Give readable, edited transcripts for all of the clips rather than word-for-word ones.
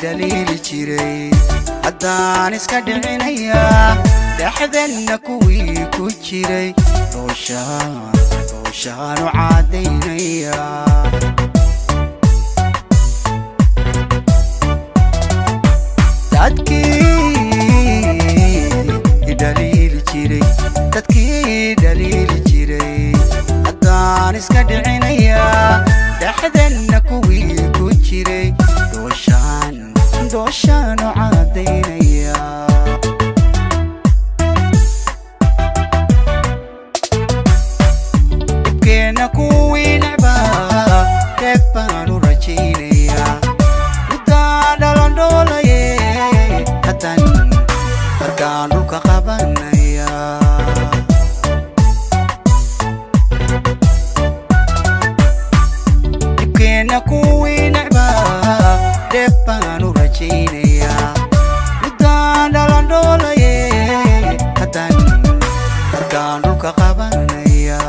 دليل جيري هدان اسكا دعينيا دحدنا كوي كجيري روشان وعادينيا dadkii daliil jiray haddaan iska dhicinaya dhaxdanna kuwii ku jiray dooshaan oo cadaynaya dhibkeena kuwii necbaa dheef baan u rajaynaya intaan dhalandhoolaye haddaan dhulka qabanaya kuwii necbaa dheef baan u rajaynaya intaan dhalandhoolaye haddaan dhulka qabanaya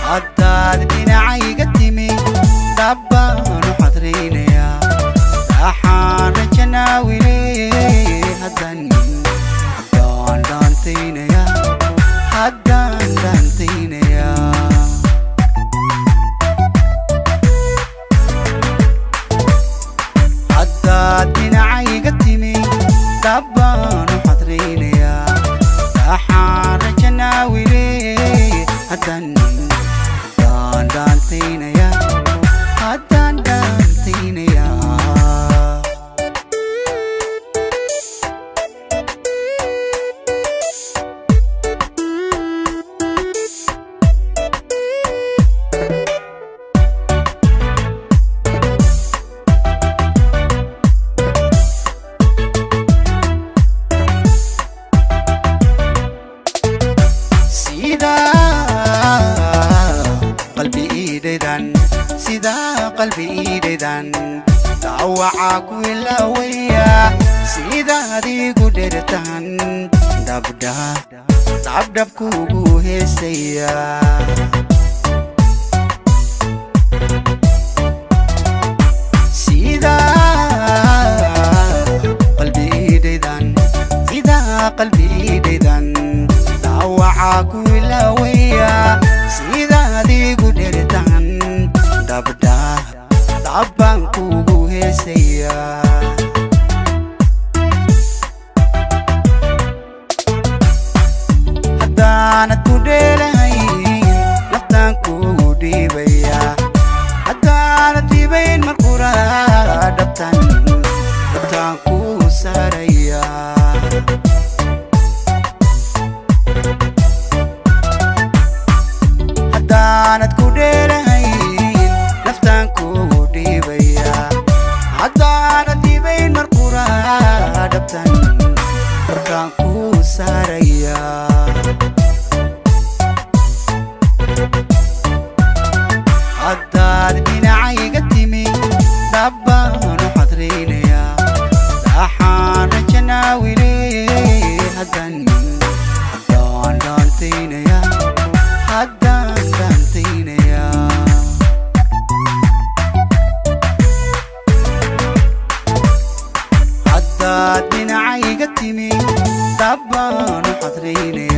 haddaad dhinacayga timi dhab baan u xadraynaya waxaan rajanaawile haddaan dhaantaynaya haddaad dhinacayga timi dhab baan u xadraynaya waxaan rajanaawile haddaan dhaantaynaya sida qalbi iideedan daawaca ku ilawaya sida adigu dhertan dabdab kugu heesaya sida qalbi iideedan daawaca ku ilawaya sida adigu dhertan dabbaan kugu heesaya haddaanad ku dheelahayn naftaan kugu dhiibaya haddaanad dhiibayn marqura dhabtaan kuu saaraya haddaanad ku dheelahayn naftaan kugu dhiibaya haddaanad dhiibayn marqura dhabtaan kuu saaraya haddaad dhinacayga timi dhab baan u xadraynaya waxaan rajanaawile haddaan dhaantaynaya haddaad dhinacayga timi dhab baan u xadraynaya